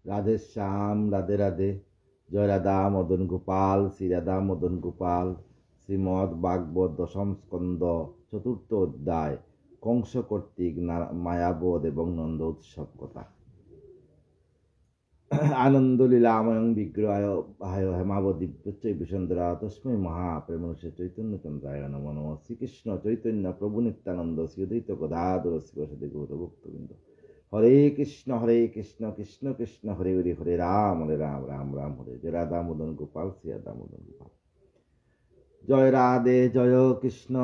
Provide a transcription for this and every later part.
রাধে শ্যাম, রাধে রাধে। জয় রাধা মদন গোপাল, শ্রী রাধা মদন গোপাল। শ্রীমদ্ ভাগবত দশম স্কন্দ, চতুর্থ অধ্যায়, কংস কর্তৃক মায়াবোধ এবং নন্দ উৎসব কথা। আনন্দ লীলাময়ং বিগ্রহায় হেমাবদিব্যচ্চৈ বিসন্দরা তস্মৈ মহাপ্রেমনুষে চৈতন্যচন্দ্রায় নমো নমঃ। শ্রীকৃষ্ণ চৈতন্য প্রভু নিত্যানন্দ শ্রী অদ্বৈত গদাধর শিবসদি গৌরভক্তবৃন্দ। হরে কৃষ্ণ কৃষ্ণ কৃষ্ণ হরে হরে, হরে রাম রাম রাম হরে। জয় রাধা মদন গোপাল, শ্রী রাধা মদন গোপাল। জয় রাধে জয় কৃষ্ণ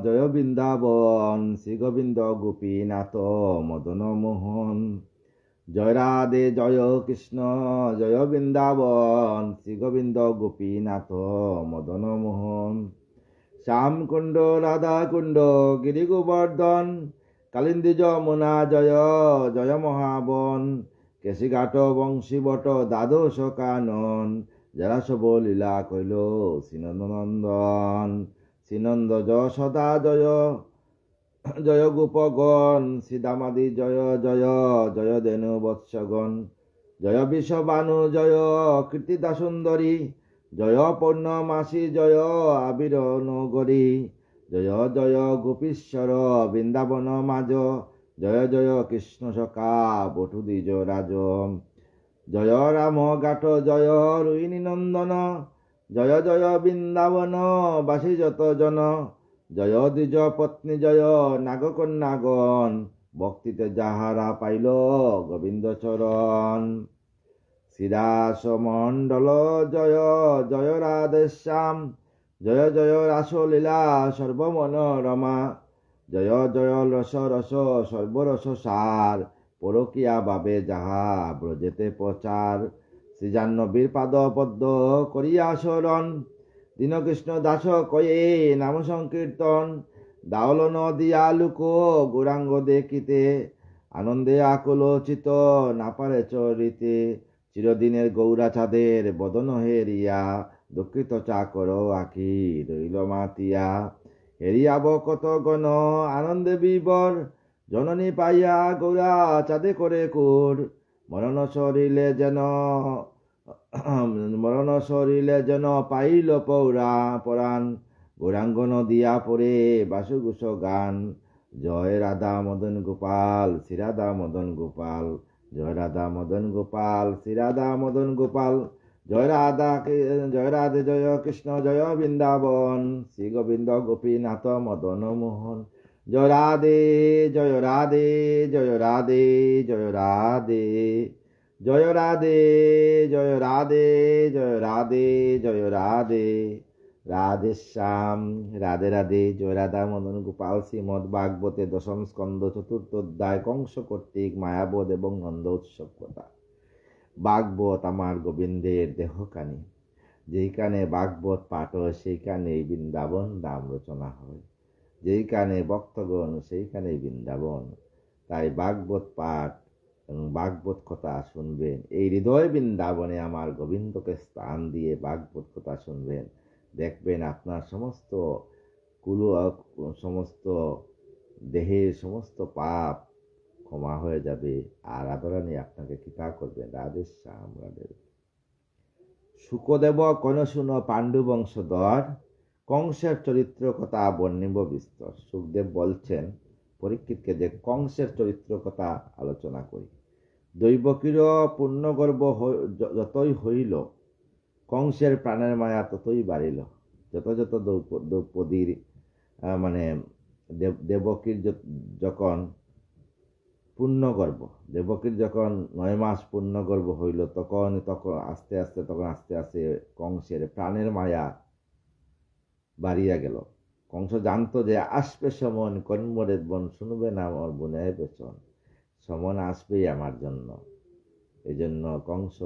জয় বৃন্দাবন, শ্রী গোবিন্দ গোপীনাথ মদন মোহন। জয় রাধে জয় কৃষ্ণ জয় বৃন্দাবন, শ্রী গোবিন্দ গোপীনাথ মদন মোহন। শ্যামকুণ্ড রাধাকুণ্ড গিরি গোবর্ধন, কালিন্দী যমুনা জয় জয় মহাবন। কেশিঘাট বংশীবট দ্বাদশ কানন, যারা সব লীলা কইল শ্রীনন্দনন্দন। শ্রীনন্দ যশোদা জয় জয় গোপগণ, শ্রীদামাদি জয় জয় জয় ধেনু বৎসগণ। জয় বিষবানু জয় কীর্তিদা সুন্দরী, জয় পূর্ণমাসী জয় আবির নগরী। জয় জয় গোপীশ্বর বৃন্দাবন মাজ, জয় জয় কৃষ্ণ সখা বটু দ্বিজ রাজ। জয় রাম গাঠ জয় রোহিণী নন্দন, জয় জয় বৃন্দাবন বাসী যত জন। জয় দ্বিজ পত্নী জয় নাগকন্যাগণ, ভক্তিতে যাহারা পাইল গোবিন্দ চরণ। শ্রীদাস মণ্ডল জয় জয় রাধে শ্যাম, জয় জয় রাসলীলা সর্বমনোরমা। জয় জয় রস রস সর্বরস সার, পরকিয়া ভাবে যাহা ব্রজেতে প্রচার। শ্রীজাহ্নবীর পাদ পদ্ম করিয়া শরণ, দীনকৃষ্ণ দাস কয়ে নাম সংকীর্তন। দাওল নদিয়া লুক গৌরাঙ্গ দেখিতে, আনন্দে আকুল চিত না পারে চরিতে। চিরদিনের গৌরাচাঁদের বদন হেরিয়া, দুঃখিত চাকর আখি রইল মাতিয়া। হেরিয়াব কত গণ আনন্দে বিবর, জননী পাইয়া গৌরা চাঁদে করে কুর। মরণ শরীরে যেন পাইল পরাণ, গৌরাঙ্গ নদিয়া পরে বাসুগুস গান। জয় রাধা মদন গোপাল, শ্রী রাধা মদন গোপাল। জয় রাধা মদন গোপাল, শ্রী রাধা মদন গোপাল। জয় রাধে জয় কৃষ্ণ জয় বৃন্দাবন, শ্রী গোবিন্দ গোপীনাথ মদন মোহন। জয় রাধে জয় রাধে জয় রাধে জয় রাধে। জয় রাধে জয় রাধে জয় রাধে জয় রাধে। রাধে শ্যাম, রাধে রাধে। জয় রাধা মদন গোপাল। শ্রীমদ্ ভাগবতে দশম স্কন্ধ, চতুর্থ অধ্যায়, কংস কর্তৃক মায়াবোধ এবং নন্দ উৎসব কথা। ভাগবত আমার গোবিন্দের দেহকানি, যেইখানে ভাগবত পাঠ হয় সেইখানেই বৃন্দাবন নাম রচনা হয়। যেইখানে ভক্তগণ সেইখানেই বৃন্দাবন। তাই ভাগবত পাঠ এবং ভাগবত কথা শুনবেন। এই হৃদয় বৃন্দাবনে আমার গোবিন্দকে স্থান দিয়ে ভাগবত কথা শুনবেন। দেখবেন আপনার সমস্ত সমস্ত দেহের সমস্ত পাপ ক্ষমা হয়ে যাবে, আর আদরানি আপনাকে কৃপা করবেন। রাধে শ্যাম, রাধে। শুকদেব কোন শুন পাণ্ডু বংশধর, কংসের চরিত্র কথা বর্ণিব বিস্তর। সুখদেব বলছেন পরীক্ষিতকে যে কংসের চরিত্র কথা আলোচনা করি। দৈবকীর পূর্ণগর্ভ যতই হইল, কংসের প্রাণের মায়া ততই বাড়িল। যত যত দ্রৌপদীর মানে দেবকীর যখন পূর্ণগর্ভ, দেবকীর যখন 9 মাস পূর্ণগর্ভ হইল, তখন আস্তে আস্তে কংসের প্রাণের মায়া বাড়িয়া গেল। কংস জানতো যে আসবে সমন, কর্মরে বন শুনবে না আমার বোনের পেছন, সমন আসবেই আমার জন্য। এই জন্য কংস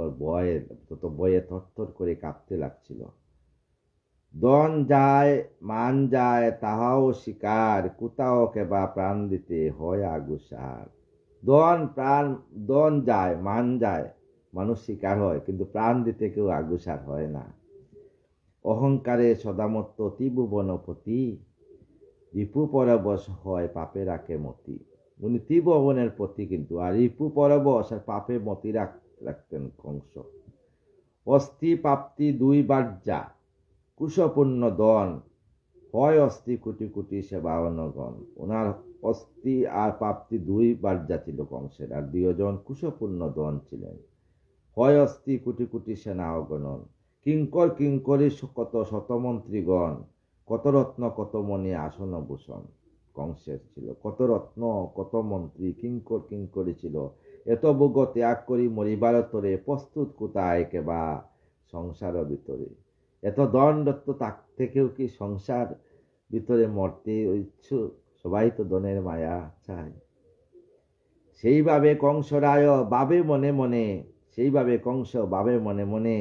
বয়ে থরথর করে কাঁপতে লাগছিল। দন যায় মান যায় তাহাও শিকার, কোথাও কেবা প্রাণ দিতে হয় আগুসার। দন যায় মান যায়, মানুষ শিকার হয়, কিন্তু প্রাণ দিতে কেউ আগুসার হয় না। অহংকারে সদামত্ত ত্রিভুবনপতি, রিপু পরবশ হয় পাপে রাখে মতি। উনি ত্রিভুবনের পতি কিন্তু, আর রিপু পরবশ আর পাপে মতি রাখতেন কংস। অস্থি প্রাপ্তি 2 বার্যা, কুশপূর্ণ দন, হয় অস্থি কোটি কোটি সেবা অনগণ। ওনার অস্থি আর প্রাপ্তি 2 বার্যা ছিল কংসের, আর 2 জন কুশপূর্ণ দন ছিলেন। হয় অস্থি কোটি কোটি সেনা অগণন, কিঙ্কর কিঙ্করি কত শতমন্ত্রীগণ, কত রত্ন কত মণি আসন ভূষণ। কংসের ছিল কত রত্ন, কত মন্ত্রী, কিঙ্কর কিঙ্করি ছিল। এত ভোগ ত্যাগ করি মরিবার তরে, প্রস্তুত কোথায় কেবা সংসার ভিতরে। এত দণ্ডত্ব তাক থেকেও কি সংসার ভিতরে মরতে ইচ্ছুক? সবাই তো ধনের মায়া চায়। সেইভাবে কংসরায় বাবে মনে মনে, সেইভাবে কংস বাবে মনে মনে,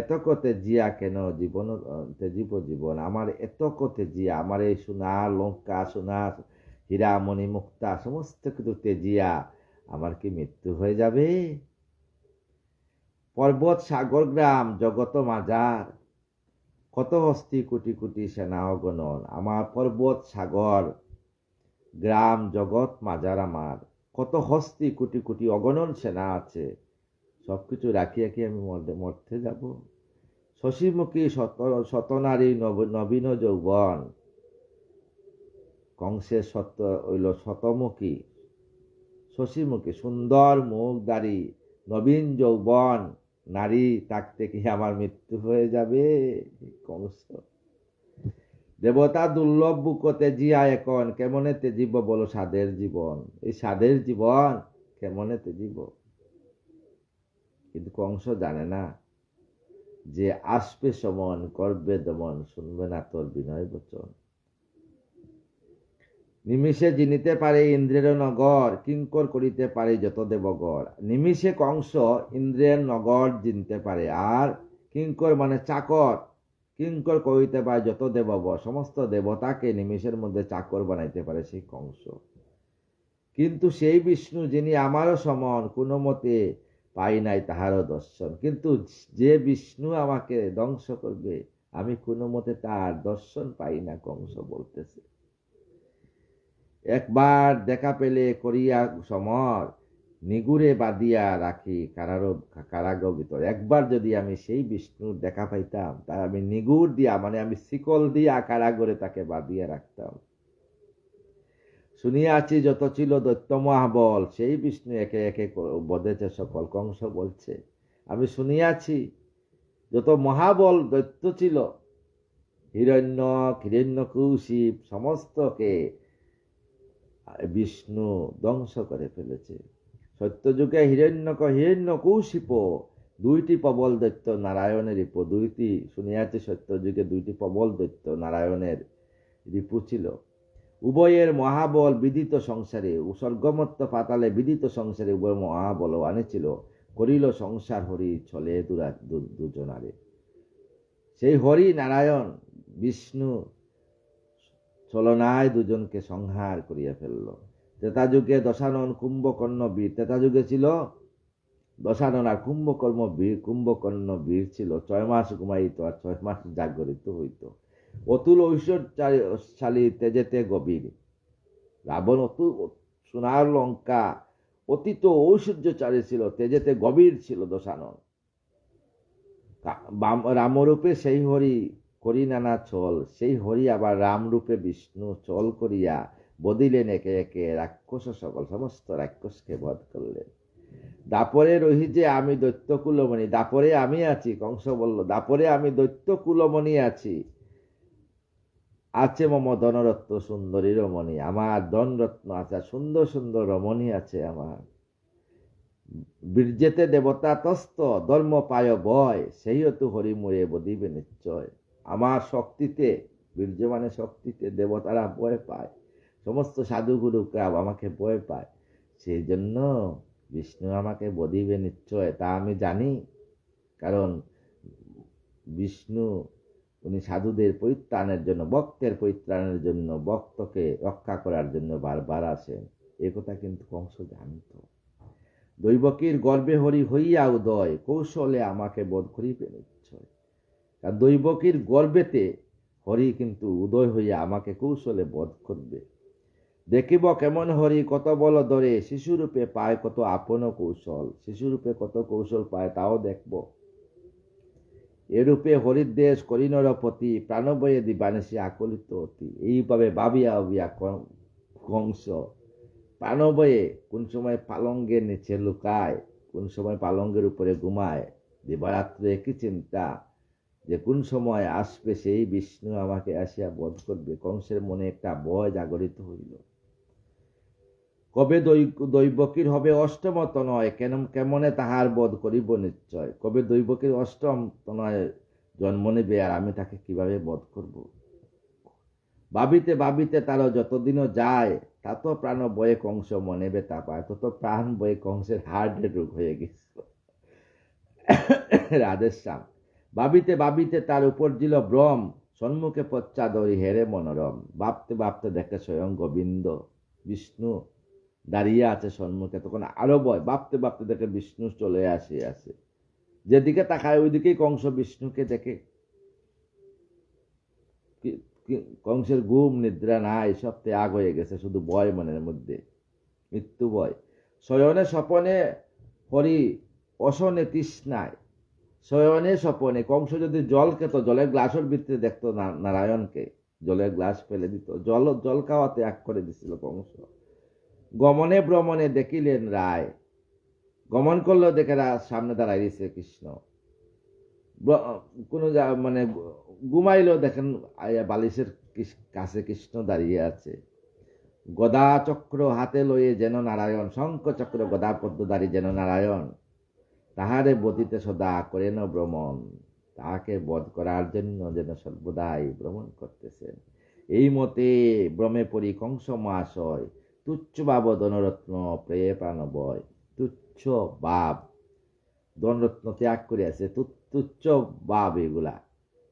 এত কতে জিয়া কেন জীবন তেজিব জীবন। আমার এত কতে জিয়া, আমার এই সোনা লঙ্কা, সোনা হীরা মণি মুক্তা সমস্ত কিছু তেজিয়া আমার কি মৃত্যু হয়ে যাবে? পর্বত সাগর গ্রাম জগত মাজার, কত হস্তি কোটি কোটি সেনা অগণন। আমার পর্বত সাগর গ্রাম জগৎ মাজার, আমার কত হস্তি কোটি কোটি অগণন সেনা আছে, সবকিছু রাখিয়া কি আমি মরতে যাব? শশীমুখী শতনারী নবীন যৌবন। কংসের সত্য হইল শতমুখী, শশীমুখী সুন্দর মুখ দাড়ি নবীন যৌবন নারী, থাকতে কি আমার মৃত্যু হয়ে যাবে? কংস দেবতা দুর্লভ বুকতে জিয়া এখন, কেমনে তেজিব বলো সাধের জীবন। এই সাধের জীবন কেমনে তেজিব? কিন্তু কংস জানে না যে আসবে সমন, করবে দমন, শুনবে না তোর বিনয় বচন। নিমিষে জিনিতে পারে ইন্দ্রের নগর, কিঙ্কর করিতে পারে যত দেবগর। নিমিষে কংস ইন্দ্রের নগর জিনতে পারে, আর কিঙ্কর মানে চাকর, কিঙ্কর করিতে পারে যত দেবগর। সমস্ত দেবতাকে নিমিষের মধ্যে চাকর বানাইতে পারে সেই কংস। কিন্তু সেই বিষ্ণু যিনি আমারও সমন, কোনো মতে পাই নাই তাহারও দর্শন। কিন্তু যে বিষ্ণু আমাকে ধ্বংস করবে, আমি কোনো মতে তার দর্শন পাই না, কংস বলতেছে। একবার দেখা পেলে করিয়া সমর, নিগুড়ে বাঁধিয়া রাখি কারাগার ভিতর। একবার যদি আমি সেই বিষ্ণুর দেখা পাইতাম, তার আমি নিগুড় দিয়া মানে আমি শিকল দিয়া কারাগারে তাকে বাঁধিয়া রাখতাম। শুনিয়াছি যত ছিল দৈত্য মহাবল, সেই বিষ্ণু একে একে বধেছে সকল। কংস বলছে আমি শুনিয়াছি যত মহাবল দৈত্য ছিল, হিরণ্যকৌশিক সমস্তকে বিষ্ণু ধ্বংস করে ফেলেছে। সত্যযুগে হিরণ্যকৌশিপ 2টি প্রবল দৈত্য নারায়ণের রিপু। শুনিয়াছি সত্যযুগে 2টি প্রবল দৈত্য নারায়ণের রিপু ছিল। উভয়ের মহাবল বিদিত সংসারে, স্বর্গমত্ত পাতালে বিদিত সংসারে উভয় মহাবল আনেছিল। করিল সংসার হরি ছলে দুজনারে। সেই হরি নারায়ণ বিষ্ণু ছলনায় দুজনকে সংহার করিয়া ফেলল। ত্রেতাযুগে দশানন কুম্ভকর্ণ বীর, ত্রেতাযুগে ছিল দশানন আর কুম্ভকর্ণ বীর ছিল। 6 মাস ঘুমাইত আর 6 মাস জাগরিত হইত। অতুল ঐশ্বর্যশালী তেজেতে গভীর, রাবণ সোনার লঙ্কা অতীত ঐশ্বর্যচারী ছিল, তেজেতে গভীর ছিল দশানন। রামরূপে সেই হরি করি নানা চল, সেই হরি আবার রামরূপে বিষ্ণু চল করিয়া বদিলেন একে একে রাক্ষস সকল, সমস্ত রাক্ষসকে বধ করলেন। দাপরে রহি যে আমি দৈত্য কুলমণি, দাপরে আমি আছি, কংস বলল দাপরে আমি দৈত্য কুলমণি আছি। আছে মম ধনরত্ন সুন্দরী রমণী, আমার ধনরত্ন আছে, সুন্দর সুন্দর রমণী আছে আমার। বীর্যেতে দেবতা তস্ত ধর্ম পায় বয়, সেই হতু হরিমুরে বদিবে নিশ্চয়। আমার শক্তিতে, বীর্য মানে শক্তিতে দেবতারা ভয় পায়, সমস্ত সাধুগুরুকে আমাকে ভয় পায়, সেই জন্য বিষ্ণু আমাকে বদিবে নিশ্চয়, তা আমি জানি। কারণ বিষ্ণু উনি সাধুদের পরিত্রাণের জন্য, ভক্তের পরিত্রাণের জন্য, ভক্তকে রক্ষা করার জন্য বারবার আসেন। এ কথা কিন্তু কংস জানত। দৈবকীর গর্বে হরি হইয়া উদয়, কৌশলে আমাকে বধ করিবে নিশ্চয়। কারণ দৈবকীর গর্বেতে হরি কিন্তু উদয় হইয়া আমাকে কৌশলে বধ করবে। দেখিব কেমন হরি কত বল ধরে, শিশুরূপে পায় কত আপন কৌশল। শিশুরূপে কত কৌশল পায় তাও দেখব। এরূপে হরির দেশ করিনর পতি, প্রাণবয়ে দিবানিশি আকলিত অতি। এইভাবে ভাবিয়া ভাবিয়া কংস প্রাণবয়ে কোন সময় পালঙ্গের নিচে লুকায়, কোন সময় পালঙ্গের উপরে ঘুমায়। দিবারাত্রে একই চিন্তা যে কোন সময় আসবে সেই বিষ্ণু আমাকে আসিয়া বধ করবে। কংসের মনে একটা ভয় জাগরিত হইল। কবে দৈবকীর হবে অষ্টম তনয়, কেমনে তাহার বধ করিব নিশ্চয়। কবে দৈবকীর অষ্টম তনয় জন্ম নেবে, আর আমি তাকে কিভাবে বধ করব। ভাবিতে ভাবিতে তার যতদিনও যায়, তত প্রাণ বয়ে কংস মনে ব্যথা পায়। তত প্রাণ বয়ে কংসের হার্টের রোগ হয়ে গেছিল। রাধেশ্যাম। ভাবিতে ভাবিতে তার উপর দিল ভ্রম, সম্মুখে পশ্চাদরি হেরে মনোরম। ভাবতে ভাবতে দেখে স্বয়ং গোবিন্দ বিষ্ণু দাঁড়িয়ে আছে সম্মুখে। তখন আরো ভয়, ভাবতে ভাবতে দেখে বিষ্ণু চলে আসে। যেদিকে তাকায় ওইদিকেই কংস বিষ্ণুকে দেখে। কংসের ঘুম নিদ্রা নাই, সব ত্যাগ হয়ে গেছে, শুধু ভয় মনের মধ্যে, মৃত্যু ভয়। শয়নে স্বপনে হরি, অসনে তৃষ্ণায়। শয়নে স্বপনে কংস যদি জল খেত, জলের গ্লাসের ভিতরে দেখতো নারায়ণকে, জলের গ্লাস ফেলে দিত, জল খাওয়া ত্যাগ করে দিছিল কংস। গমনে ভ্রমণে দেখিলেন রায়, গমন করলেও দেখে সামনে দাঁড়াই দিছে কৃষ্ণ। কোনো মানে ঘুমাইলেও দেখেন বালিশের কাছে কৃষ্ণ দাঁড়িয়ে আছে। গদা চক্র হাতে লয়ে যেন নারায়ণ, শঙ্খ চক্র গদা পদ্মধারী যেন নারায়ণ। তাহারে বদিতে সদা করেন ভ্রমণ, তাহাকে বধ করার জন্য যেন সর্বদাই ভ্রমণ করতেছেন। এই মতে ভ্রমে পরি কংস মহাশয়, তুচ্ছ ভাব ধনরত্ন প্রেয়ে প্রাণবয়। তুচ্ছ ভাব ধনরত্ন ত্যাগ করিয়াছে, তুচ্ছ ভাব এগুলা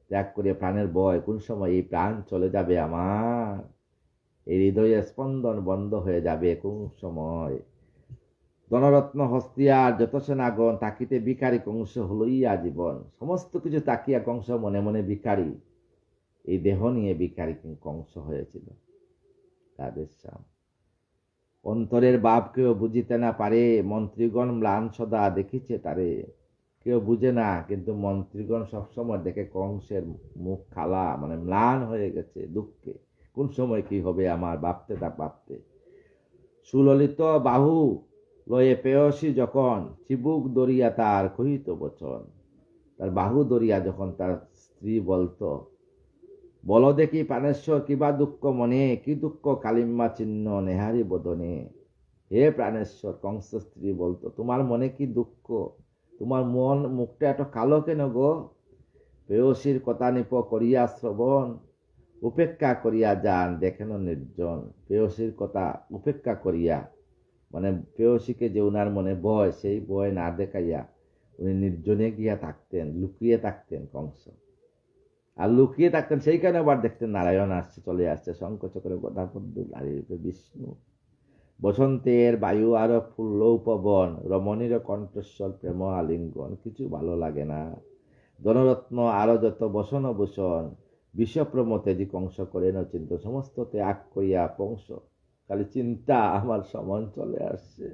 ত্যাগ করিয়া প্রাণের ভয়, কোন সময় এই প্রাণ চলে যাবে আমার, এই হৃদয়ের স্পন্দন বন্ধ হয়ে যাবে কোন সময়। ধনরত্ন হস্তিয়ার যত সেনাগণ, তাকিতে ভিখারি কংস হলইয়া জীবন। সমস্ত কিছু তাকিয়া কংস মনে মনে ভিখারি, এই দেহ নিয়ে ভিখারি কংস হয়েছিল। রাধেশ্যাম। অন্তরের ভাব কেউ বুঝিতে না পারে, মন্ত্রীগণ ম্লান সদা দেখিছে তারে। কেউ বুঝে না, কিন্তু মন্ত্রীগণ সবসময় দেখে কংসের মুখ খালা, মানে ম্লান হয়ে গেছে দুঃখে। কোন সময় কি হবে আমার, ভাবতে। সুললিত বাহু লয়ে পেয়সী যখন, চিবুক দরিয়া তার কহিত বচন। তার বাহু দরিয়া যখন তার স্ত্রী বলতো, বলো দেখি প্রাণেশ্বর কিবা দুঃখ মনে, কি দুঃখ কালিম্মা চিহ্ন নেহারি বদনে। হে প্রাণেশ্বর, কংস স্ত্রী বলতো, তোমার মনে কি দুঃখ, তোমার মুখটা এত কালো কেন গো। প্রেয়সীর কথা নিপ করিয়া শ্রবণ, উপেক্ষা করিয়া যান দেখেন নির্জন। প্রেয়সীর কথা উপেক্ষা করিয়া, মানে প্রেয়সীকে যে উনার মনে ভয়, সেই ভয় না দেখাইয়া উনি নির্জনে গিয়া থাকতেন, লুকিয়ে থাকতেন কংস। আর লুকিয়ে থাকতেন সেই কারণে আবার দেখতেন নারায়ণ আসছে, চলে আসছে, শঙ্খ চক্র গদা পদ্ম দাঁড়িয়ে বিষ্ণু। বসন্তের বায়ু আরো ফুল্ল উপবন, রমণীর কণ্ঠস্বর প্রেম আলিঙ্গন। কিছু ভালো লাগে না। ধনরত্ন আরো যত বসন ভূষণ, বিষপ্রমতে যে কংস করেন চিন্তা। সমস্ত ত্যাগ করিয়া কংস খালি চিন্তা, আমার সমন চলে আসছে,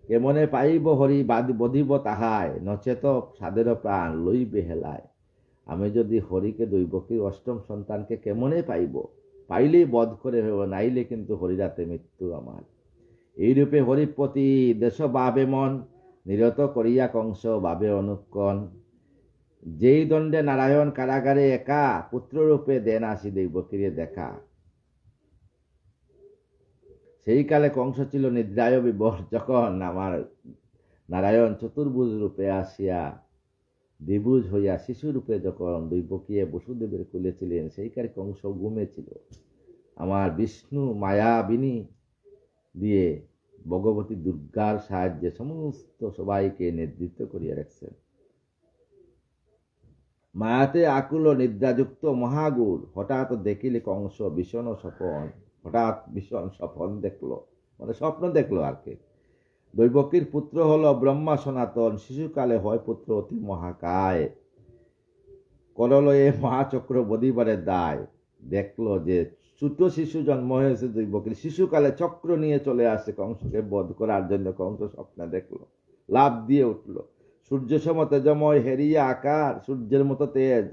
কেমনে পাইব হরি বধিব তাহায়, নচেত সাদের প্রাণ লইবে হেলায়। আমি যদি হরিকে দৈবকীর অষ্টম সন্তানকে কেমনে পাইব, পাইলেই বধ করে হইব, নাইলে কিন্তু হরিরাতে মৃত্যু আমার। এইরূপে হরিপতি দেশ বাবে মন, নিরত করিয়া কংস বাবে অনুক্ষণ। যেই দণ্ডে নারায়ণ কারাগারে একা, পুত্ররূপে দেন আসি দৈবকীরে দেখা। সেই কালে কংস ছিল নিদ্রায় বিভোর, যখন আমার নারায়ণ চতুর্ভুজ রূপে আসিয়া দ্বিভুজ হইয়া শিশু রূপে যখন দৈবকীয়ে বসুদেবের কুলে ছিলেন, সেই কালে কংস ঘুমেছিল। আমার বিষ্ণু মায়াবিনী দিয়ে ভগবতী দুর্গার সাহায্যে সমস্ত সবাইকে নেতৃত্ব করিয়া রাখছেন। মায়াতে আকুল নিদ্রাযুক্ত মহাগুর, হঠাৎ দেখিলে কংস ভীষণ স্বপন। হঠাৎ ভীষণ স্বপন দেখলো, মানে স্বপ্ন দেখলো আর কি। দৈবকীর পুত্র হলো ব্রহ্মা সনাতন, শিশুকালে হয় পুত্র অতি মহাকায়। করলয়ে মহাচক্র বদিবারে দায়, দেখলো যে ছোট শিশু জন্ম হয়েছে দৈবকীর। শিশুকালে চক্র নিয়ে চলে আসে কংসকে বধ করার জন্য। কংস স্বপ্নে দেখলো, লাফ দিয়ে উঠলো। সূর্য সম তেজময়, হেরিয়া আকার, সূর্যের মতো তেজ,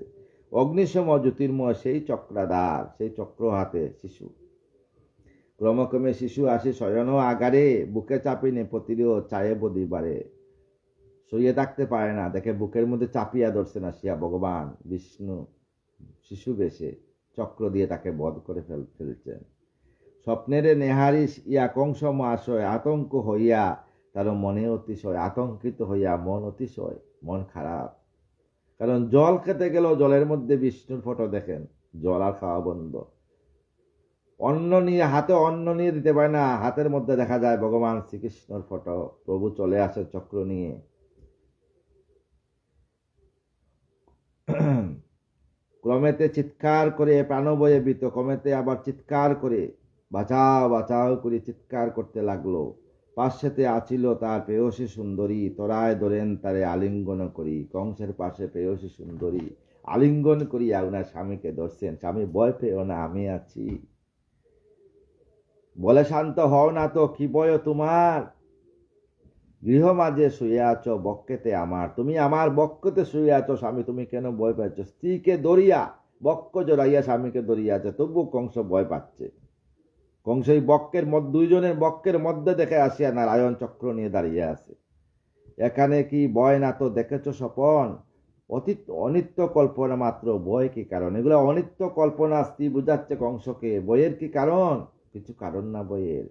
অগ্নিসম জ্যোতির্ময় সেই চক্রাধার, সেই চক্র হাতে শিশু। ক্রমক্রমে শিশু আসি শয়ন আগারে, বুকে চাপি নেপতিরও চায়ে বদিবারে। শুয়ে থাকতে পারে না, দেখে বুকের মধ্যে চাপিয়া ধরছেন আসিয়া ভগবান বিষ্ণু শিশু বেশে, চক্র দিয়ে তাকে বধ করে ফেলছেন। স্বপ্নের নেহারিস ইয়া কংস মহাশয়, আতঙ্ক হইয়া তার মনে অতিশয়, আতঙ্কিত হইয়া মন অতিশয়, মন খারাপ। কারণ জল খেতে গেলেও জলের মধ্যে বিষ্ণুর ফটো দেখেন, জল আর খাওয়া বন্ধ। অন্ন নিয়ে হাতে অন্ন নিয়ে দিতে পারে না, হাতের মধ্যে দেখা যায় ভগবান শ্রীকৃষ্ণর ফটো। প্রভু চলে আসে চক্র নিয়ে। ক্রমেতে চিৎকার করে প্রাণবয়ে ভীত, ক্রমেতে আবার চিৎকার করে বাঁচাও বাঁচাও করে চিৎকার করতে লাগলো। পাশেতে আছিল তার প্রেয়সী সুন্দরী, তোরায় ধরেন তারে আলিঙ্গন করি। কংসের পাশে প্রেয়সী সুন্দরী আলিঙ্গন করিয়া উনার স্বামীকে ধরছেন। স্বামী ভয় পেও না, আমি আছি। বলে শান্ত হও না তো, কি ভয় তোমার? গৃহ মাঝে শুয়ে আছো বক্ষেতে আমার, তুমি আমার বক্ষতে শুয়ে আছো স্বামী, তুমি কেন ভয় পাচ্ছ? স্ত্রীকে দরিয়া বক্ষ জড়াইয়া স্বামীকে দরিয়া আছে, তবু কংস ভয় পাচ্ছে। কংস এই বক্ষের মধ্যে, দুইজনের বক্ষের মধ্যে দেখে আসিয়া নারায়ণ চক্র নিয়ে দাঁড়িয়ে আছে। এখানে কি ভয় না তো দেখেছ স্বপন? অনিত্য কল্পনা মাত্র, ভয় কি কারণ? এগুলো অনিত্য কল্পনা। স্ত্রী বুঝাচ্ছে কংসকে, বইয়ের কি কারণ? কিছু কারণ না বইয়ের।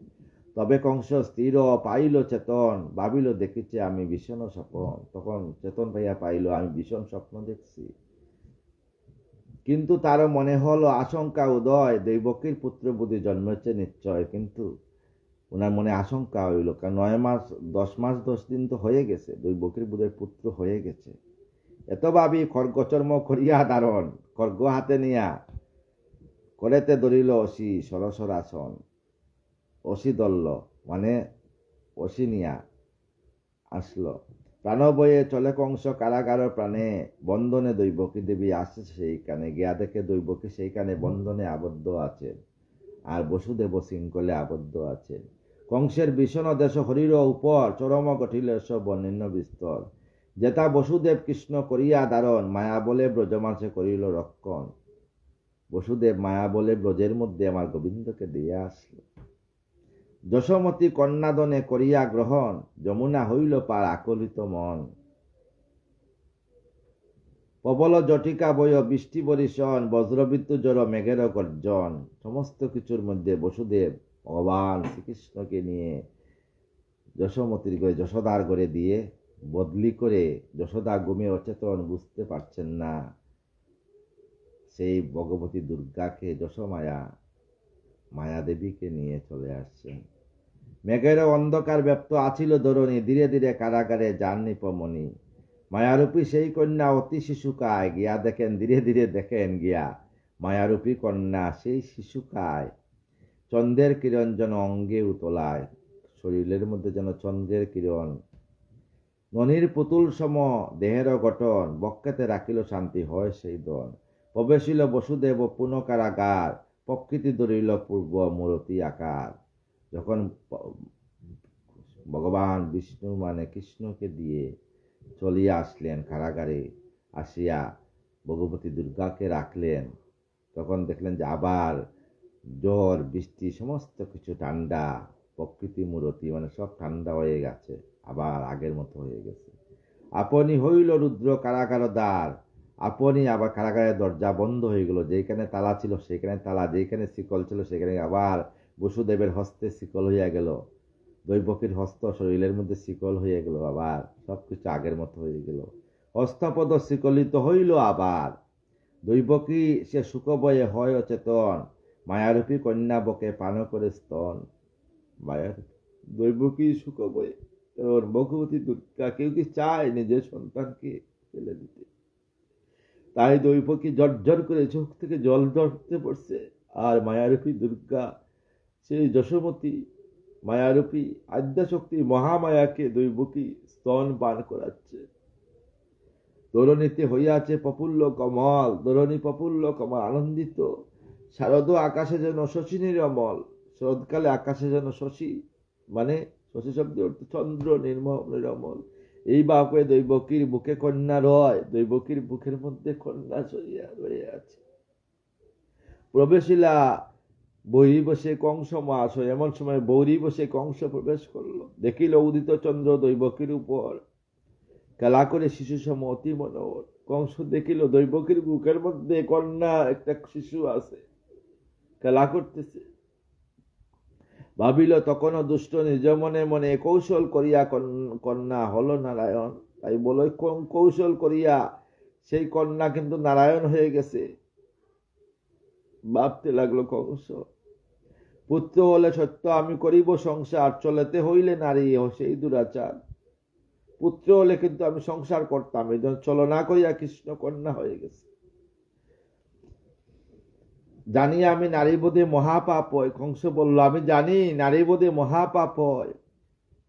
তবে কংস স্থির পাইল চেতন, ভাবিল দেখিছে আমি ভীষণ স্বপন। তখন চেতন পাইয়া পাইল আমি ভীষণ স্বপ্ন দেখছি। কিন্তু তারও মনে হলো আশঙ্কা উদয়, দৈবকীর পুত্র বুদ্ধি জন্মেছে নিশ্চয়। কিন্তু ওনার মনে আশঙ্কা হইল, কারণ 9 মাস 10 মাস 10 দিন তো হয়ে গেছে, দৈবকীর বুধের পুত্র হয়ে গেছে। এত ভাবি খড়গচর্ম করিয়া ধারণ, খড়গ হাতে নিয়া করেতে ধরিল অসি সরসর আসন। অসি দল্ল মানে অসি নিয়া আসলো। প্রাণবয়ে চলে কংস কারাগার প্রাণে, বন্ধনে দৈবকী দেবী আসছে সেইখানে। গিয়া দেখে দৈবকী সেইখানে বন্ধনে আবদ্ধ আছেন, আর বসুদেব শৃঙ্খলে আবদ্ধ আছেন। কংসের ভীষণ দেশ হরির উপর, চরম গঠিল সব বর্ণিন্য বিস্তর। যেটা বসুদেব কৃষ্ণ করিয়া ধারণ, মায়া বলে ব্রজমাসে করিল রক্ষণ। বসুদেব মায়া বলে ব্রজের মধ্যে আমার গোবিন্দকে দিয়ে আসলো। যশোমতী কন্যাদনে করিয়া গ্রহণ, যমুনা হইল পার আকলিত মন। প্রবল জটিকা বয় বৃষ্টি বরিশন, বজ্রবিদ্যুৎ জড় মেঘের গর্জন। সমস্ত কিছুর মধ্যে বসুদেব ভগবান শ্রীকৃষ্ণকে নিয়ে যশোমতীর ঘরে, যশোদার ঘরে দিয়ে বদলি করে, যশোদা ঘুমে অচেতন, বুঝতে পারছেন না, সেই ভগবতী দুর্গাকে যশোমায়া মায়াদেবীকে নিয়ে চলে আসছেন। মেঘের অন্ধকার ব্যপ্ত আছিল ধরণী, ধীরে ধীরে কারাগারে যান নিপমণি। মায়ারূপী সেই কন্যা অতি শিশুকায়, গিয়া দেখেন ধীরে ধীরে দেখেন গিয়া মায়ারূপী কন্যা সেই শিশুকায়। চন্দ্রের কিরণ যেন অঙ্গে উতলায়, শরীরের মধ্যে যেন চন্দ্রের কিরণ। ননির পুতুল সম দেহের গঠন, বক্ষেতে রাখিল শান্তি হয় সেই দন। প্রবেশিল বসুদেব পুনঃ কারাগার, প্রকৃতি ধরিল পূর্ব মূরতি আকার। যখন ভগবান বিষ্ণু মানে কৃষ্ণকে দিয়ে চলিয়া আসলেন কারাগারে, আসিয়া ভগবতী দুর্গাকে রাখলেন, তখন দেখলেন যে আবার জ্বর বৃষ্টি সমস্ত কিছু ঠান্ডা, প্রকৃতি মূরতি মানে সব ঠান্ডা হয়ে গেছে, আবার আগের মতো হয়ে গেছে। আপনি হইল রুদ্র কারাগার দ্বার, আপনি আবার কারাগারের দরজা বন্ধ হয়ে গেল। যেখানে তালা ছিল সেখানে তালা, যেখানে শিকল ছিল সেখানে আবার বসুদেবের হস্তে শিকল হইয়া গেল, দৈবকীর হস্ত শরীরের মধ্যে শিকল হয়ে গেল, আবার সবকিছু আগের মতো হয়ে গেল। হস্তপদ শিকলিত হইল আবার, দৈবকী সে সুখবয়ে হয় অচেতন। মায়ারূপী কন্যা বকে পান করে স্তন। মায়ার দৈবকী সুখবয়ে, কারণ ভগবতী দুর্গা কেউ কি চায় নিজের সন্তানকে ফেলে দিতে? তাই দৈবকী জর্জর করে চোখ থেকে জল ঝরতে পড়ছে। আর মায়ারূপী দুর্গা সেই যশোমতী মায়ারূপী আদ্যাশক্তি মহামায়াকে দৈবকী স্তন পান করাচ্ছে। ধরণীতে হইয়াছে প্রফুল্ল কমল, ধরণী প্রফুল্ল কমল আনন্দিত। শারদ আকাশে যেন শশী নিরমল, শরৎকালে আকাশে যেন শশী, মানে শশী শব্দের অর্থ চন্দ্র নির্মল। এই বাপে দৈবকীর বুকে কন্যা রয়, দৈবকীর বুকের মধ্যে কন্যা চড়িয়া রয়ে আছে। প্রবেশিলা বৈরী বসে কংস মাস, এমন সময় বৌরী বসে কংস প্রবেশ করলো, দেখিল উদিত চন্দ্র দৈবকীর উপর খেলা করে শিশু সম অতি মনোহর। কংস দেখিল দৈবকীর বুকের মধ্যে কন্যা, একটা শিশু আছে, খেলা করতেছে। ভাবিল তখনও দুষ্ট নিজ মনে মনে, কৌশল করিয়া কন্যা হলো নারায়ণ। তাই বলে কৌশল করিয়া সেই কন্যা কিন্তু নারায়ণ হয়ে গেছে। ভাবতে লাগলো কংস, পুত্র হলে সত্য আমি করিব সংসার, চলেতে হইলে নারী সেই দুরাচার। পুত্র হলে কিন্তু আমি সংসার করতাম, এই জন্য চলনা করিয়া কৃষ্ণ কন্যা হয়ে গেছে। জানি আমি নারী বোধে মহাপাপ হয়। কংস বলল, আমি জানি নারী বোধে মহাপাপ হয়,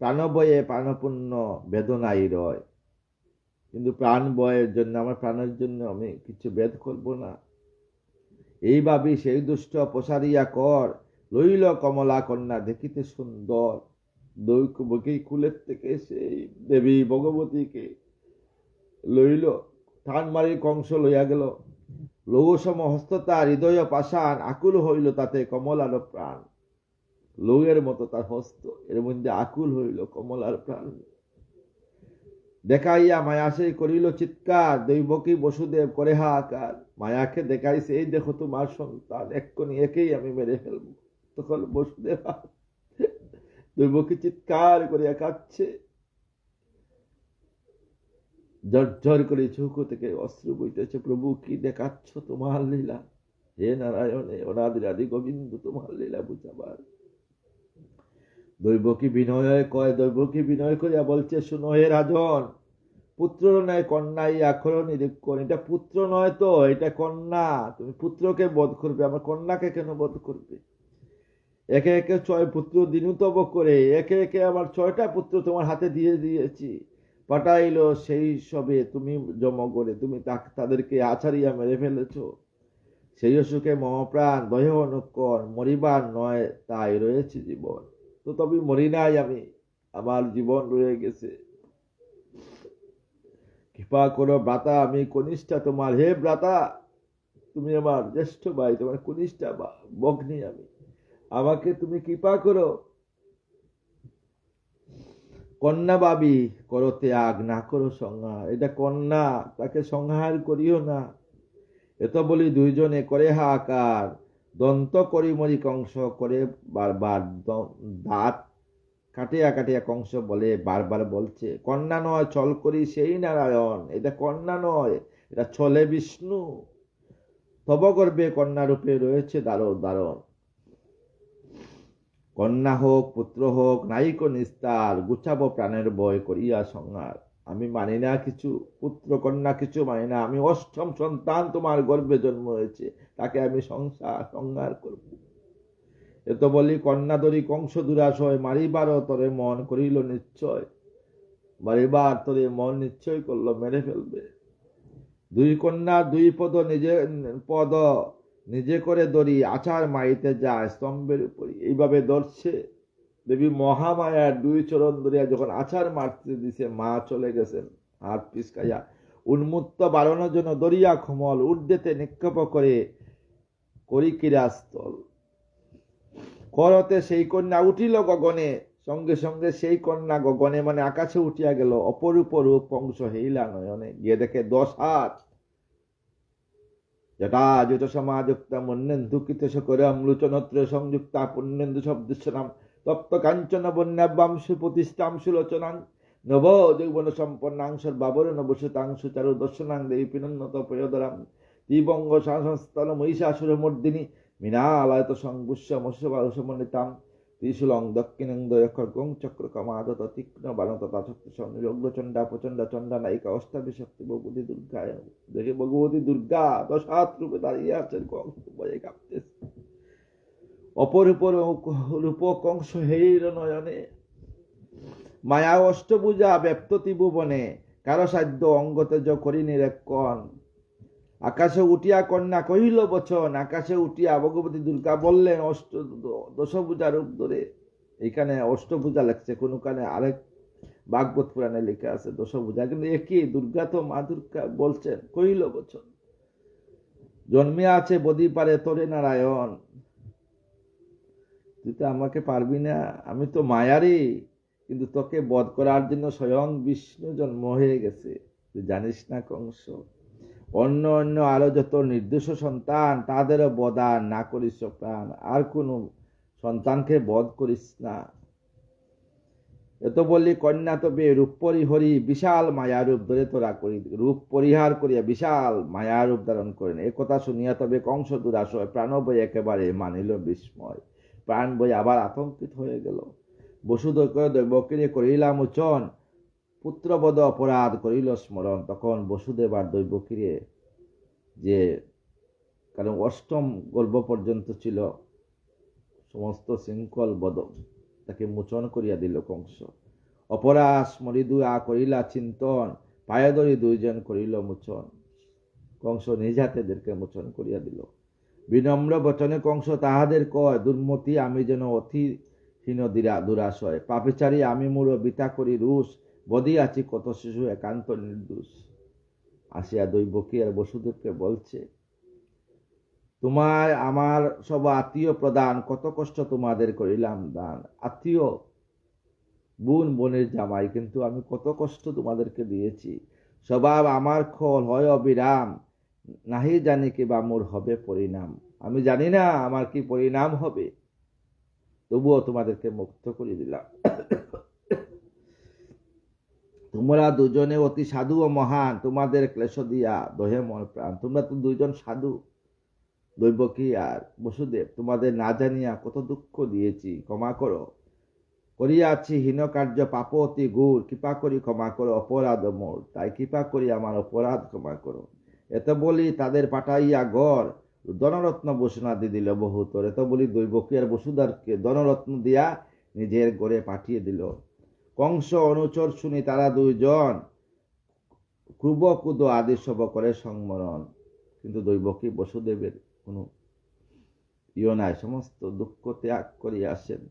প্রাণবয়ে প্রাণপূর্ণ বেদনাই রয়, কিন্তু প্রাণ বয়ের জন্য, আমার প্রাণের জন্য আমি কিছু বেদ করব না। এই ভাবি সেই দুষ্ট প্রসারিয়া কর, লইল কমলা কন্যা দেখিতে সুন্দর। দৈবকী কুলের থেকে সেই দেবী ভগবতীকে লইল, টান মারি কংস লইয়া গেল। লৌহসম হস্ততা হৃদয় পাষাণ, আকুল হইল তাতে কমলার প্রাণ। লৌহের মতো তার হস্ত, এর মধ্যে আকুল হইল কমলার প্রাণ। দেখাইয়া মায়া সেই করিল চিৎকার, দৈবকী বসুদেব করে হাহাকার। মায়াকে দেখাইছে, এই দেখো তোমার সন্তান, এক্ষুনি একেই আমি মেরে ফেলবো। তখন বসুদেব দৈবকী চিৎকার করিয়া কাঁদছে, ঝরঝর করে চোখ থেকে অশ্রু বইতেছে। প্রভু কি দেখাচ্ছ তোমার লীলা, হে নারায়ণ, হে অনাদি গোবিন্দ, তোমার লীলা বুঝাবার। দৈবকী বিনয় করিয়া বলছে, শুনো হে রাজন, পুত্র নয় কন্যা, এই আখর নিরীক্ষণ, এটা পুত্র নয় তো, এটা কন্যা। তুমি পুত্রকে বধ করবে, আমার কন্যাকে কেন বধ করবে? একে একে 6 পুত্র দিনুতব করে একে একে আমার 6টা পুত্র তোমার হাতে দিয়ে দিয়েছি, পাঠাইল সেই সবে তুমি জম করে, তুমি তাদেরকে আছাড়িয়া মেরে ফেলেছ। সেই অসুখে মহাপ্রাণ দহ অনুক্ষণ, মরিবার নয় তাই রয়েছে জীবন। তো তবে মরি নাই আমি, আমার জীবন রয়ে গেছে। কৃপা করো ভ্রাতা, আমি কনিষ্ঠা তোমার, হে ভ্রাতা তুমি আমার জ্যেষ্ঠ ভাই, তোমার কনিষ্ঠা ভগ্নী আমি, আমাকে তুমি কৃপা করো। কন্যা ভাবি করো ত্যাগ, না করো সংহার। এটা কন্যা, তাকে সংহার করিও না। এত বলি দুইজনে করে হাহাকার, দন্ত করি মরি কংস করে বারবার দাঁত কাটিয়া কাটিয়া কংস বলে, বারবার বলছে, কন্যা নয় ছল করি সেই নারায়ণ, এটা কন্যা নয়, এটা ছলে বিষ্ণু। তব গর্ভে কন্যা রূপে রয়েছে দারুণ। কন্যা হোক পুত্র হোক নাইক নিস্তার, গুছাবো প্রাণের বয় করিয়া সংহার। আমি মানি না কিছু, পুত্র কন্যা কিছু মানি না। আমি 8ম সন্তান তোমার গর্ভে জন্ম হয়েছে, তাকে আমি সংহার করব। এত বলি কন্যা ধরি কংস দুরাশয়, মারিবার তরে মন করিল নিশ্চয়। মারিবার তরে মন নিশ্চয় করলো, মেরে ফেলবে। 2 কন্যা 2 পদ নিজে করে দড়ি, আচার মাইতে যায় স্তম্ভের উপরই। এইভাবে ধরছে দেবী মহামায়ার 2 চরণ ধরিয়া যখন আচার মারতে দিছে, মা চলে গেছেন হাত পিছকাইয়া। উন্মুক্ত বাড়ানোর জন্য দরিয়া ক্ষমল, ঊর্ধ্বেতে নিক্ষেপ করে করি ক্রীড়াস্থল। করতে সেই কন্যা উঠিল গগনে, সঙ্গে সঙ্গে সেই কন্যা গগনে মানে আকাশে উঠিয়া গেল। অপরূপ রূপ কংস হেইলা নয়নে, গিয়ে দেখে 10 হাত, জটাজুট সমাযুক্তা মন্যেন্দু কৃতশকরে অম্লুচনত্র সংযুক্তা পুণ্যেন্দু শব্দস্বনাম তপ্ত কাঞ্চন বন্যাবাংশু প্রতিষ্ঠাং সুলোচনাং নব যৌবন সম্পন্নাং সর্বাবরণ বসুতাংশু চারু দর্শনাং দেবী পিনন্নত প্রয়োদরাম ত্রিবঙ্গ সংস্থল মহিষাসুর মর্দিনী মীনালয়ত সংপুষ্য মৎস্যবারসমন্বিতাম ত্রিশূলং দক্ষিণং দয়খর্গং চক্র কমাদত তীক্ষ্ণ বাণত তাশক্তি সংযোগ্যচণ্ডা প্রচণ্ডা চণ্ডা নায়িকা অষ্টাবিশক্তি ভগবতী দুর্গা। দেখে ভগবতী দুর্গা 10 হাত রূপে দাঁড়িয়ে আছেন, কংস ভয়ে কাঁপতেছে। অপরূপ রূপ কংস হেইল নয়নে, মায়া অষ্টভুজা ব্যপ্ত ত্রিভুবনে, কারো সাধ্য অঙ্গ তেজ করি নিরীক্ষণ। আকাশে উঠিয়া কন্যা কহিল বচন, আকাশে উঠিয়া ভগবতী দুর্গা বললেন দশভুজা রূপ ধরে। এখানে অষ্টভুজা লেখছে, কোনখানে আরেক ভাগবত পুরাণে লেখা আছে দশভুজা, কিন্তু একই দুর্গা, তো মা দুর্গা বলছেন কহিল বচন, জন্মে আছে বদি পারে তোরে নারায়ণ, তুই তো আমাকে পারবি না, আমি তো মায়ারই, কিন্তু তোকে বধ করার জন্য স্বয়ং বিষ্ণু জন্ম হয়ে গেছে, তুই জানিস না কংস? অন্য অন্য আরো যত নির্দোষ সন্তান তাদেরও বধ না করিস প্রাণ, আর কোন সন্তানকে বধ করিস না। এত বললি কন্যা তবে রূপ পরিহরি বিশাল মায়ারূপ ধরে তোরা করি, রূপ পরিহার করিয়া বিশাল মায়ারূপ ধারণ করেন। এ কথা শুনিয়া তবে কংস দুরাশয় প্রাণ বই একেবারে মানিল বিস্ময়, প্রাণ বই আবার আতঙ্কিত হয়ে গেল। বসুদেবকে দৈবকীরে করিলাম মোচন, পুত্রবধ অপরাধ করিল স্মরণ। তখন বসুদেব আর দৈবকীরে, যে কারণ অষ্টম গল্প পর্যন্ত ছিল, সমস্ত শৃঙ্খল বধ তাকে মোচন করিয়া দিল কংস। অপরাধ স্মরিদু করিলা চিন্তন, পায়ে ধরি দুইজন করিল মোচন। কংস নিজ হাতে এদেরকে মোচন করিয়া দিল। বিনম্র বচনে কংস তাহাদের কয়, দুর্মতি আমি যেন অতি হীন দুরাশয়, পাপিচারী আমি মূল বিতা করি রুষ, বদি আছি কত শিশু একান্ত নির্দোষ। আসিয়া দৈবকী আর বসুদেবকে বলছে, তোমার আমার সব আত্মীয় প্রদান, কত কষ্ট তোমাদের করিলাম দান। আত্মীয় বোন, বোনের জামাই, কিন্তু আমি কত কষ্ট তোমাদেরকে দিয়েছি। স্বভাব আমার খল হয় অবিরাম, নাহি জানি কি বা মোর হবে পরিণাম, আমি জানি না আমার কি পরিণাম হবে, তবুও তোমাদেরকে মুক্ত করে দিলাম। তোমরা দুজনে অতি সাধু ও মহান, তোমাদের ক্লেশ দিয়া দহে মন প্রাণ। তোমরা তো দুইজন সাধু, দৈবকী আর বসুদেব, তোমাদের না জানিয়া কত দুঃখ দিয়েছি, ক্ষমা করো। করিয়াছি হীন কার্য পাপ অতি গুড়, কৃপা করি ক্ষমা করো অপরাধ মোর, তাই কৃপা করি আমার অপরাধ ক্ষমা করো। এত বলি তাদের পাঠাইয়া গড়, ধনরত্ন ভূষণাদি দিল বহুতর। এত বলি দৈবকী আর বসুদেবকে ধনরত্ন দিয়া নিজের গড়ে পাঠিয়ে দিল। কংস অনুচর শুনি তারা দুইজন, ক্রুব কুদ আদি সব করে সংবরণ। কিন্তু দৈবকী বসুদেবের কোনো নাই, সমস্ত দুঃখ ত্যাগ করিয়া আসেন।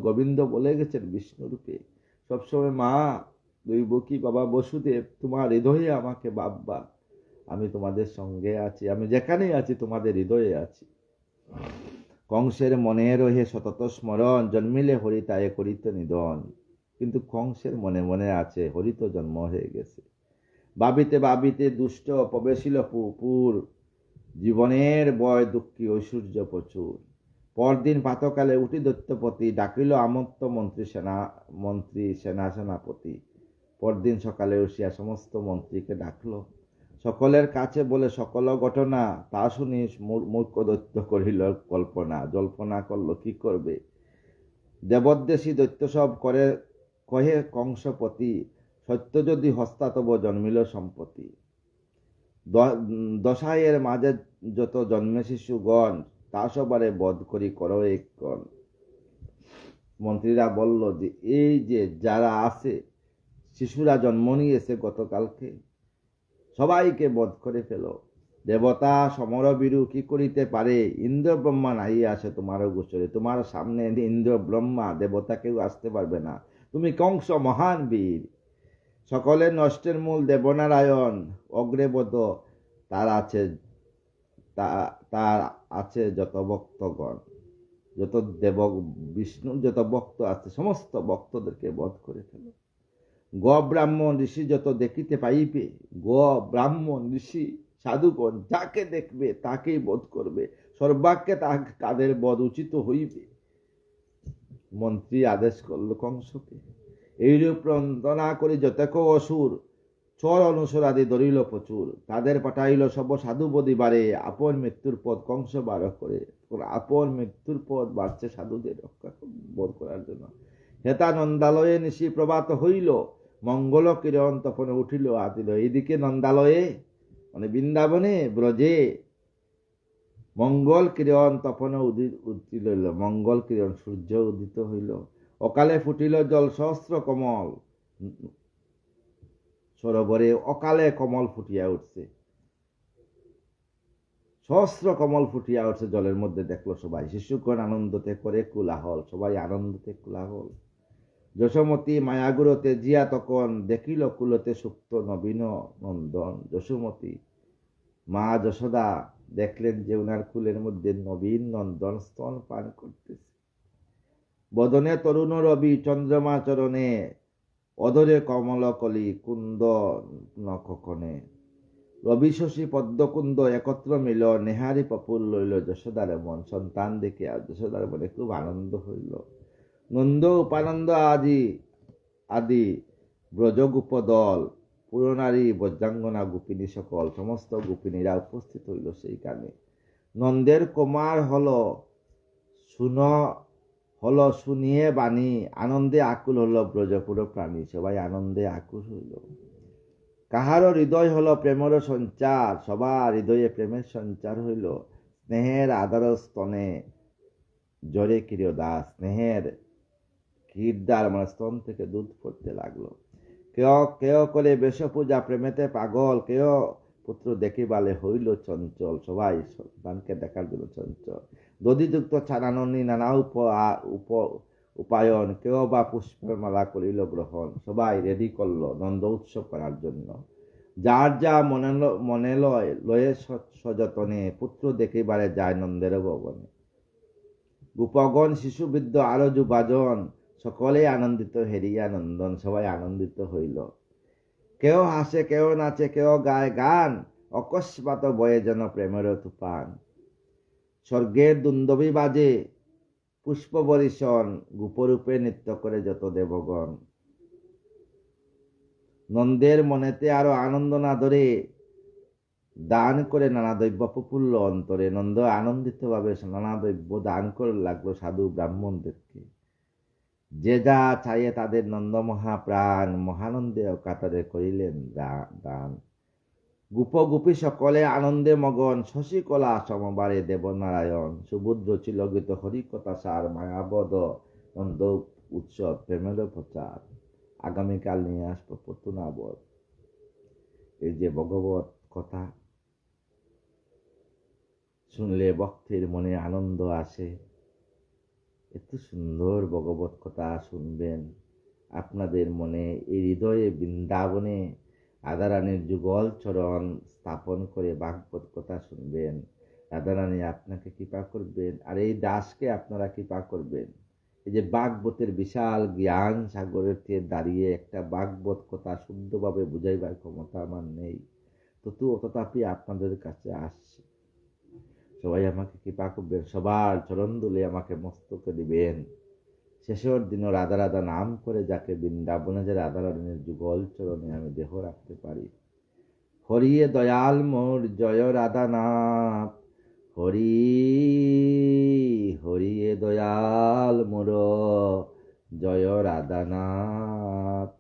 গোবিন্দ বলে গেছেন বিষ্ণু রূপে, সবসময় মা দৈবকী, বাবা বসুদেব, তোমার হৃদয়ে আমাকে ভাববা, আমি তোমাদের সঙ্গে আছি, আমি যেখানেই আছি তোমাদের হৃদয়ে আছি। কংসের মনে রহে সতত স্মরণ, জন্মিলে হরিতায় করিত নিধন। কিন্তু কংসের মনে মনে আছে হরিত জন্ম হয়ে গেছে। ভাবিতে ভাবিতে দুষ্ট প্রবেশিল পুর, জীবনের বয় দুঃখী ঐশ্বর্য প্রচুর। পরদিন প্রাতকালে উঠি দৈত্যপতি, ডাকিল আমন্ত মন্ত্রী সেনা সেনাপতি। পরদিন সকালে উঠিয়া সমস্ত মন্ত্রীকে ডাকলো, সকলের কাছে বলে সকল ঘটনা। তা শুনি মূর্খ দৈত্য করিল কল্পনা, জল্পনা করল কি করবে। দেবদ্দেশী দৈত্য সব করে কহে কংসপতি, সত্য যদি হস্তা তব জন্মিল সম্পত্তি। দশাইয়ের মাঝে যত জন্মে শিশুগণ, তা সবারে বধ করি করো এক গণ। মন্ত্রীরা বলল যে এই যে যারা আছে, শিশুরা জন্ম নিয়েছে গতকালকে, সবাইকে বধ করে ফেলো। দেবতা সমরবীরু কি করিতে পারে, ইন্দ্র ব্রহ্মা নাই আসে তোমার গোচরে। তোমার সামনে ইন্দ্র ব্রহ্মা দেবতা কেউ আসতে পারবে না, তুমি কংস মহান বীর। সকলের নষ্টের মূল দেবনারায়ণ, অগ্রেবদ তার আছে যত ভক্তগণ, যত দেব বিষ্ণুর যত ভক্ত আছে সমস্ত ভক্তদেরকে বধ করে ফেলো। গ ব্রাহ্মণ ঋষি যত দেখিতে পাইবে, গ ব্রাহ্মণ ঋষি সাধুগণ যাকে দেখবে তাকেই বধ করবে, সর্বাগ্যে তাদের বধ উচিত হইবে। মন্ত্রী আদেশ করল কংসকে। এইরূপ রন্দনা করে যতক অসুর, চর অনুসর আদি ধরিল প্রচুর। তাদের পাঠাইল সব সাধু বদিবারে, আপন মৃত্যুর পথ কংস বার করে। আপন মৃত্যুর পথ বাড়ছে সাধুদের রক্ষা বোধ করার জন্য। হেতা নন্দালয়ে নিশি প্রভাত হইল, মঙ্গল কিরণ তখন উঠিল আতিল। এইদিকে নন্দালয়ে মানে বৃন্দাবনে ব্রজে মঙ্গল কিরণ তখন উঠিল, মঙ্গল কিরণ সূর্য উদিত হইল। অকালে ফুটিল জল সহস্র কমল, সরোবরে অকালে কমল ফুটিয়া উঠছে। সহস্র কমল ফুটিয়া উঠছে জলের মধ্যে, দেখলো সবাই। শিশুগণ আনন্দতে করে কোলাহল, সবাই আনন্দতে কোলাহল। যশোমতী মায়াগুরতে জিয়া তখন দেখিল কুলতে সুপ্ত নবীন নন্দন। যশোমতী মা যশোদা দেখলেন যে উনার কুলের মধ্যে নবীন নন্দন স্তন পান করতেছে। বদনে তরুণ রবি চন্দ্রমা চরণে, অধরে কমল কলি কুন্দ নখনে। রবি শশী পদ্মকুন্দ একত্র মিল, নেহারি প্রফুল লইল যশোদার মন। সন্তান দেখিয়া যশোদার মনে খুব আনন্দ হইল। নন্দ উপানন্দ আদি ব্রজগোপ দল, পুরনারী বজ্রাঙ্গনা গোপিনী সকল, সমস্ত গোপিনীরা উপস্থিত হইল সেইখানে। নন্দের কুমার হলো শুনিয়ে বাণী, আনন্দে আকুল হলো ব্রজপুর প্রাণী, সবাই আনন্দে আকুল হইল। কাহারও হৃদয় হলো প্রেমের সঞ্চার, সবার হৃদয়ে প্রেমের সঞ্চার হইল। স্নেহের আদর স্তনে জরে কিরদাস, স্নেহের ক্ষীরদার মানে স্তন থেকে দুধ পড়তে লাগলো। কেউ করে বেশ পূজা প্রেমেতে পাগল, কেউ পুত্র দেখিবালে হইল চঞ্চল, সবাই সন্তানকে দেখার জন্য চঞ্চল। দধিযুক্ত ছানাননি নানা উপায়ন, কেউ বা পুষ্পের মালা করিল গ্রহণ, সবাই রেডি করলো নন্দ উৎসব করার জন্য। যার যা মনে লয়ে সযতনে, পুত্র দেখিবারে যায় নন্দের ভবনে। গোপগণ শিশুবৃদ্ধ আরো যুবাজন, সকলে আনন্দিত হেরিয়া নন্দন, সবাই আনন্দিত হইল। কেউ হাসে, কেউ নাচে, কেউ গায় গান, অকস্মাৎ বয়ে যেন প্রেমের তুফান। স্বর্গের দুন্দবী বাজে, পুষ্প বরিশন, গোপরূপে নৃত্য করে যত দেবগণ। নন্দের মনেতে আরো আনন্দ না ধরে, দান করে নানা দ্রব্য প্রফুল্ল অন্তরে। নন্দ আনন্দিত ভাবে নানা দ্রব্য দান করে লাগলো সাধু ব্রাহ্মণদেরকে। যে যা চাইয়ে তাদের নন্দ মহাপ্রাণ, মহানন্দে কাতারে করিলেন দান। গোপী সকলে আনন্দে মগন, শশীকলা সমবারে দেবনারায়ণ। সুভদ্র ছিল গীত হরিকথা সার, মায়াবদ নন্দ উৎসব প্রেমের প্রচার। আগামীকাল নিয়ে আসবো পতুনাবধ। এই যে ভগবত কথা শুনলে ভক্তের মনে আনন্দ আসে। এত সুন্দর ভগবত কথা শুনবেন, আপনাদের মনে এই হৃদয়ে বৃন্দাবনে রাধারানীর যুগল চরণ স্থাপন করে ভাগবত কথা শুনবেন। রাধারানী আপনাকে কৃপা করবেন, আর এই দাসকে আপনারা কৃপা করবেন। এই যে ভাগবতের বিশাল জ্ঞান সাগরের থেকে দাঁড়িয়ে একটা ভাগবত কথা শুদ্ধভাবে বুঝাইবার ক্ষমতা আমার নেই, তথাপি আপনাদের কাছে আসছে। সবাই আমাকে কৃপা করবেন, সবার চরণ দুলে আমাকে মস্তকে দিবেন। শেষের দিনও রাধা রাধা নাম করে যাকে বৃন্দাবনে যে রাধা রানীর যুগল চরণে আমি দেহ রাখতে পারি। হরিয়ে দয়াল মোর জয় রাধা নাথ, হরিয়ে দয়াল মোর জয় রাধা নাথ।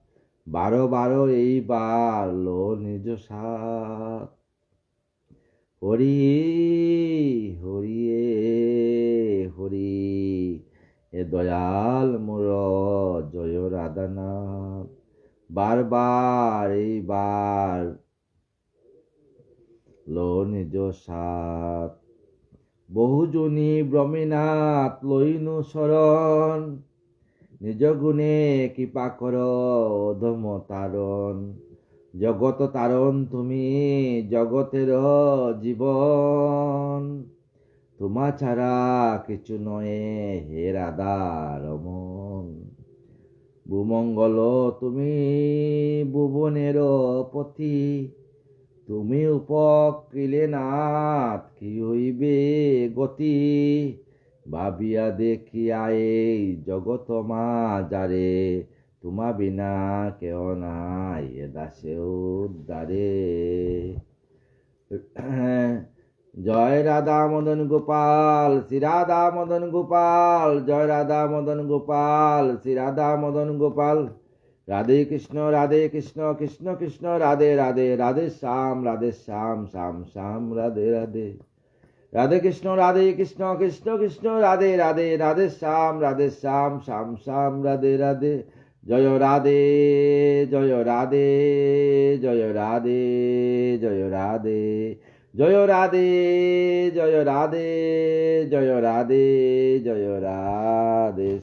12 এইবার লো নিজ সাথ, হরিয়ে হরি এ দয়াল মোর জয় রাধানাথ। এইবার লো নিজ সাথ। বহুজনী ব্রহ্মীনাথ লইনু শরণ, নিজ গুণে কৃপা কর অধম তারণ। জগত তারণ তুমি জগতের জীবন, তোমা ছাড়া কিছু নয় হে রাধা রমন। ভূমঙ্গল তুমি ভুবনের পতি, তুমি উপকৃলে নাথ কি হইবে গতি। ভাবিয়া দেখিয়া এই জগত মাঝারে, তোমা বিনা কেউ নাই এ দাসে উদ্ধারে। জয় রাধা মদন গোপাল, শ্রী রাধা মদন গোপাল, জয় রাধা মদন গোপাল, শ্রী রাধা মদন গোপাল। রাধে কৃষ্ণ কৃষ্ণ কৃষ্ণ রাধে রাধে, রাধে শ্যাম শ্যাম শ্যাম রাধে রাধে। রাধে কৃষ্ণ কৃষ্ণ কৃষ্ণ রাধে রাধে, রাধে শ্যাম শ্যাম শ্যাম রাধে রাধে। জয় রাধে জয় রাধে জয় রাধে জয় রাধে। জয় রাধে জয় রাধে জয় রাধে জয় রাধে।